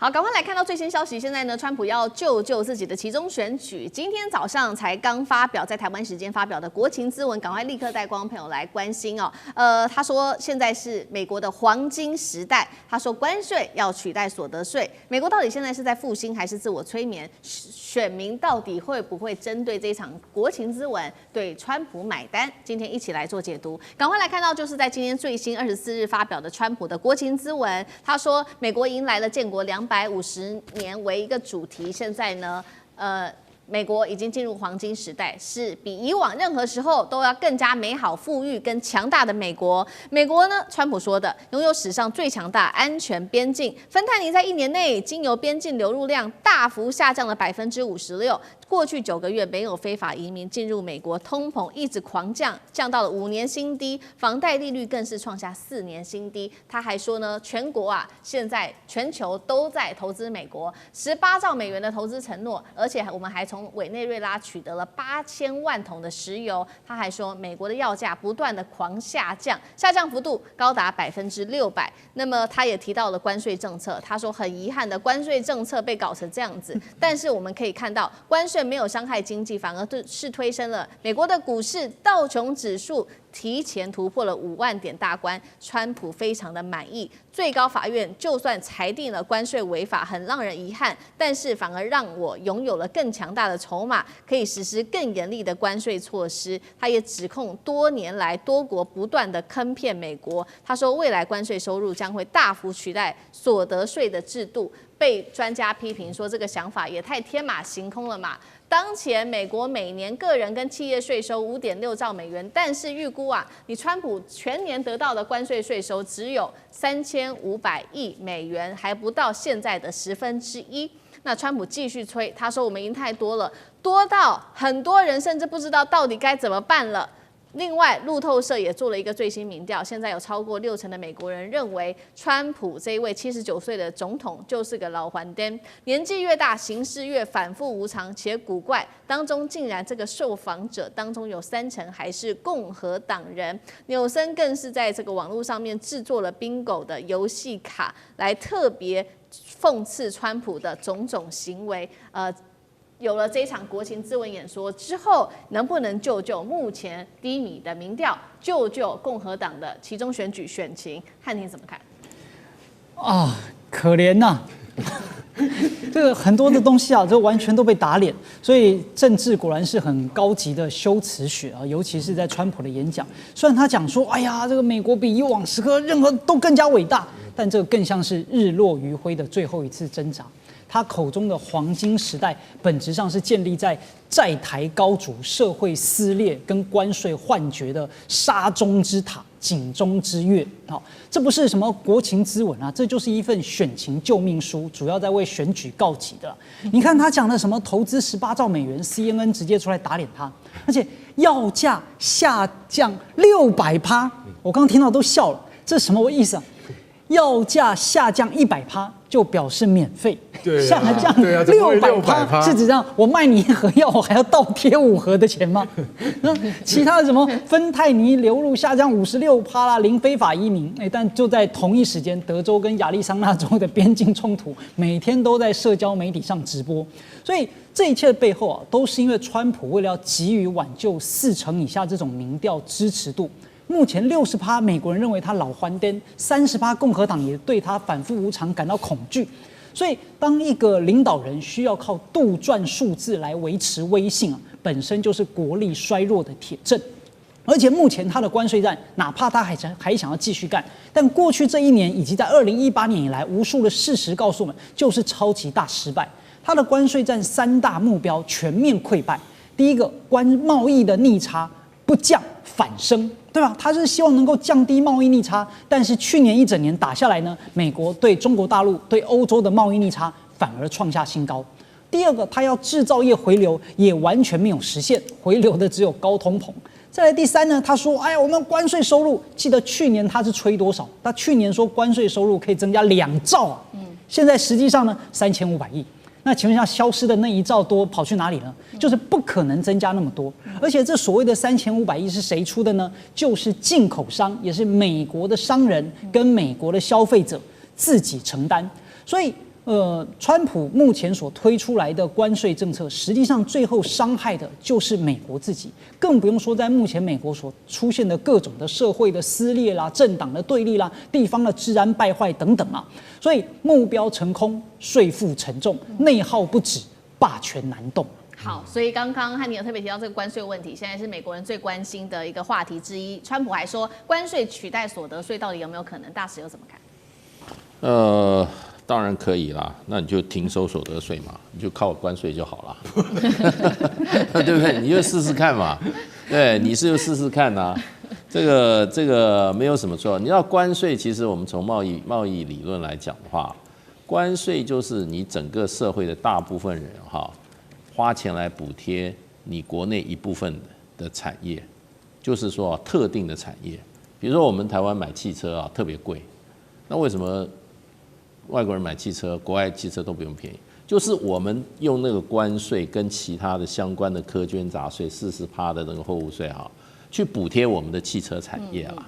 好，赶快来看到最新消息。现在呢，川普要救自己的期中选举。今天早上才刚发表，在台湾时间发表的国情咨文，赶快立刻带观众朋友来关心哦。他说现在是美国的黄金时代，他说关税要取代所得税。美国到底现在是在复兴还是自我催眠？选民到底会不会针对这场国情咨文对川普买单？今天一起来做解读。赶快来看到，就是在今天最新24日发表的川普的国情咨文，他说美国迎来了建国250年为一个主题，现在呢，美国已经进入黄金时代，是比以往任何时候都要更加美好、富裕跟强大的美国。美国呢，川普说的，拥有史上最强大安全边境。芬太尼在1年内经由边境流入量大幅下降了56%。过去9个月没有非法移民进入美国，通膨一直狂降，降到了5年新低，房贷利率更是创下4年新低。他还说呢，全国啊，现在全球都在投资美国，18兆美元的投资承诺，而且我们还从委内瑞拉取得了8000万桶的石油。他还说，美国的药价不断的狂下降，下降幅度高达600%。那么他也提到了关税政策，他说很遗憾的关税政策被搞成这样子，但是我们可以看到关税没有伤害经济，反而是推升了美国的股市，道琼指数提前突破了5万点大关，川普非常的满意。最高法院就算裁定了关税违法，很让人遗憾，但是反而让我拥有了更强大的筹码，可以实施更严厉的关税措施。他也指控多年来多国不断的坑骗美国，他说未来关税收入将会大幅取代所得税的制度。被专家批评说，这个想法也太天马行空了嘛。当前美国每年个人跟企业税收5.6兆美元，但是预估啊，你川普全年得到的关税税收只有3500亿美元，还不到现在的1/10。那川普继续催，他说我们赢太多了，多到很多人甚至不知道到底该怎么办了。另外，路透社也做了一个最新民调，现在有超过60%的美国人认为，川普这一位79岁的总统就是个老黄灯，年纪越大，行事越反复无常且古怪。当中竟然这个受访者当中有30%还是共和党人。纽森更是在这个网络上面制作了 bingo 的游戏卡，来特别讽刺川普的种种行为。有了这场国情咨文演说之后，能不能救目前低迷的民调，救共和党的期中选举选情？汉庭怎么看？可怜呐！这个很多的东西啊，这完全都被打脸，所以政治果然是很高级的修辞学啊，尤其是在川普的演讲。虽然他讲说，哎呀，这个美国比以往时刻任何都更加伟大，但这个更像是日落余晖的最后一次挣扎。他口中的黄金时代，本质上是建立在债台高筑、社会撕裂跟关税幻觉的沙中之塔、井中之月。好，这不是什么国情咨文啊，这就是一份选情救命书，主要在为选举告急的。你看他讲的什么投资18兆美元 ，CNN 直接出来打脸他，而且药价下降600%，我刚刚听到都笑了，这是什么意思啊？药价下降100%就表示免费，下降600%是指这样？我卖你1盒药，我还要倒贴5盒的钱吗？其他的什么芬太尼流入下降56%啦，零非法移民，但就在同一时间，德州跟亚利桑那州的边境冲突每天都在社交媒体上直播，所以这一切的背后啊，都是因为川普为了要急于挽救40%以下这种民调支持度。目前60%美国人认为他老还颠，30%共和党也对他反复无常感到恐惧。所以，当一个领导人需要靠杜撰数字来维持威信啊，本身就是国力衰弱的铁证。而且目前他的关税战，哪怕他还想要继续干，但过去这1年以及在2018年以来，无数的事实告诉我们，就是超级大失败。他的关税战3大目标全面溃败。第一个，贸易的逆差不降反升。对吧？他是希望能够降低贸易逆差，但是去年1整年打下来呢，美国对中国大陆、对欧洲的贸易逆差反而创下新高。第二个，他要制造业回流，也完全没有实现，回流的只有高通膨。再来第3呢，他说，哎呀，我们关税收入，记得去年他是吹多少？他去年说关税收入可以增加2兆啊，现在实际上呢3500亿。那请问一下，消失的那1兆多跑去哪里了？就是不可能增加那么多，而且这所谓的3500亿是谁出的呢？就是进口商，也是美国的商人跟美国的消费者自己承担。所以川普目前所推出来的关税政策，实际上最后伤害的就是美国自己，更不用说在目前美国所出现的各种的社会的撕裂啦、政党的对立啦、地方的治安败坏等等啊。所以目标成空，税负沉重，内耗不止，霸权难动。好，所以刚刚汉尼有特别提到这个关税问题，现在是美国人最关心的一个话题之一。川普还说，关税取代所得税到底有没有可能？大使又怎么看？当然可以啦，那你就停收所得税嘛，你就靠关税就好了，对不对？你就试试看嘛，对，你是就试试看呐、这个没有什么错。你知道关税，其实我们从贸易理论来讲的话，关税就是你整个社会的大部分人哈，花钱来补贴你国内一部分的产业，就是说特定的产业，比如说我们台湾买汽车啊特别贵，那为什么外国人买汽车，国外汽车都不用便宜？就是我们用那个关税跟其他的相关的苛捐杂税40%的那个货物税哈，去补贴我们的汽车产业啦。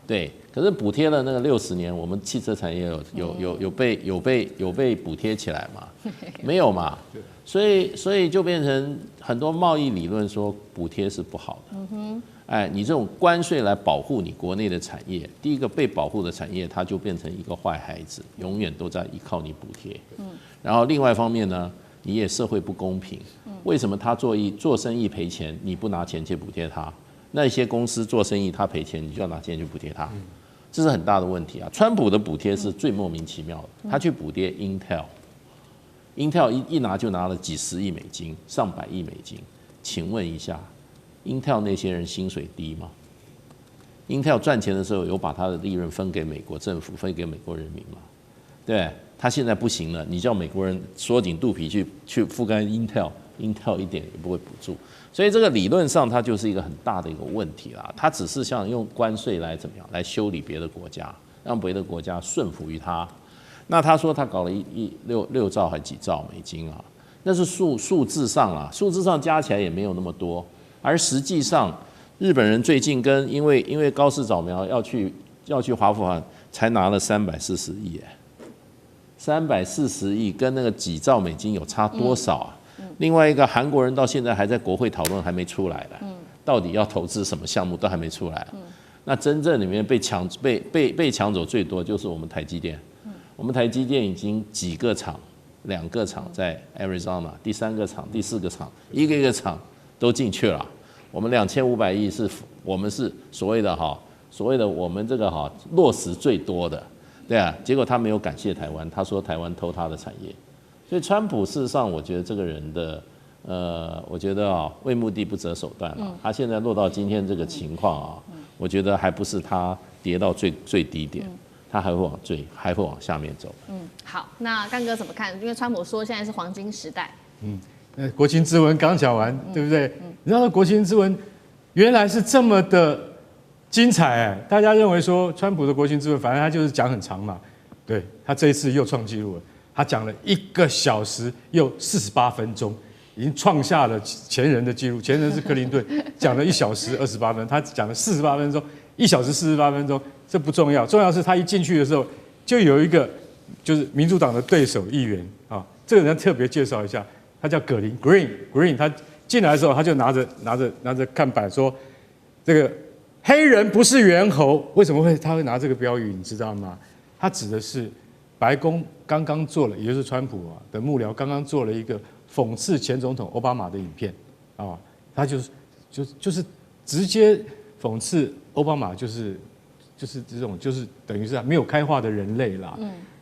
对，可是补贴了那个60年，我们汽车产业有被补贴起来吗？没有嘛。所以就变成很多贸易理论说补贴是不好的。哎，你这种关税来保护你国内的产业，第一个被保护的产业，它就变成一个坏孩子，永远都在依靠你补贴。然后另外一方面呢，你也社会不公平。为什么他做生意赔钱，你不拿钱去补贴他？那些公司做生意他赔钱，你就要拿钱去补贴他，这是很大的问题啊。川普的补贴是最莫名其妙的，他去补贴 Intel 一拿就拿了几十亿美金、上百亿美金。请问一下，Intel 那些人薪水低吗 ？Intel 赚钱的时候有把他的利润分给美国政府、分给美国人民吗？对，他现在不行了，你叫美国人缩紧肚皮去覆盖 Intel 一点也不会补助。所以这个理论上它就是一个很大的一个问题啦，它只是像用关税来怎么样来修理别的国家，让别的国家顺服于它。那他说他搞了6兆还几兆美金啊，那是数字上啦，数字上加起来也没有那么多，而实际上日本人最近因为高市早苗要去华府喊，才拿了340亿，340亿跟那个几兆美金有差多少啊？另外一个韩国人到现在还在国会讨论，还没出来了，到底要投资什么项目都还没出来。那真正里面被抢走最多就是我们台积电，我们台积电已经几个厂，2个厂在 Arizona， 第3个厂、第4个厂，一个厂都进去了。我们2500亿我们是所谓的我们这个落实最多的，对啊。结果他没有感谢台湾，他说台湾偷他的产业。所以川普事实上，我觉得这个人的，我觉得为目的不择手段了。他现在落到今天这个情况啊，我觉得还不是他跌到最低点，他还会往下面走。好，那干哥怎么看？因为川普说现在是黄金时代。国情咨文刚讲完，对不对？你知道国情咨文原来是这么的精彩大家认为说川普的国情咨文，反正他就是讲很长嘛，对他这一次又创纪录了。他讲了1个小时又48分钟，已经创下了前人的纪录。前人是克林顿，讲了1小时28分，他讲了48分钟，1小时48分钟。这不重要，重要是他一进去的时候，就有一个就是民主党的对手议员啊，这个人特别介绍一下，他叫葛林 Green。他进来的时候，他就拿着看板说，这个黑人不是猿猴。为什么他会拿这个标语？你知道吗？他指的是白宫刚刚做了，也就是川普的幕僚刚刚做了一个讽刺前总统奥巴马的影片啊，他就是直接讽刺奥巴马，就是这种就是等于是没有开化的人类啦。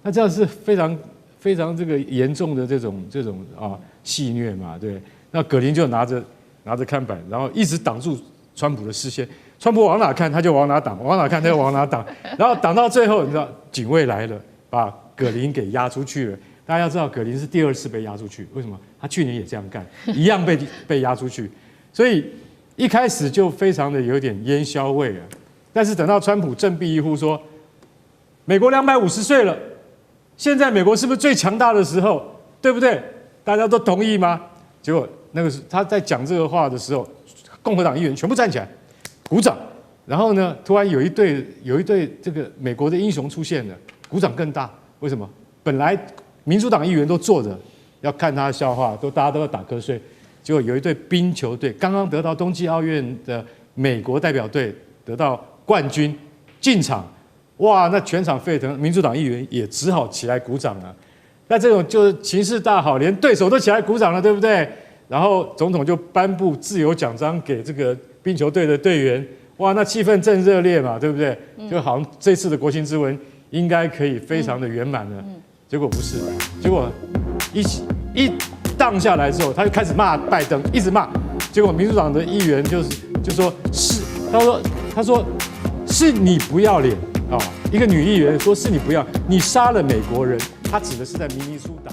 那这样是非常非常这个严重的这种戏谑嘛，对。那葛林就拿着看板，然后一直挡住川普的视线，川普往哪看他就往哪挡，往哪看他就往哪挡，然后挡到最后，你知道警卫来了，把葛林给押出去了。大家要知道，葛林是第2次被押出去，为什么？他去年也这样干，一样被押出去。所以一开始就非常的有点烟硝味啊。但是等到川普振臂一呼说，美国250岁了，现在美国是不是最强大的时候？对不对？大家都同意吗？结果那个他在讲这个话的时候，共和党议员全部站起来鼓掌。然后呢，突然有一对这个美国的英雄出现了，鼓掌更大。为什么？本来民主党议员都坐着要看他的笑话，大家都要打瞌睡。结果有一队冰球队刚刚得到冬季奥运的美国代表队得到冠军进场，哇，那全场沸腾，民主党议员也只好起来鼓掌了。那这种就是情势大好，连对手都起来鼓掌了，对不对？然后总统就颁布自由奖章给这个冰球队的队员，哇，那气氛正热烈嘛，对不对？就好像这次的国情咨文应该可以非常的圆满了。结果不是，结果一荡下来之后，他就开始骂拜登，一直骂。结果民主党的议员就说是，他说是你不要脸啊！一个女议员说是你不要，你杀了美国人，他指的是在明尼苏达。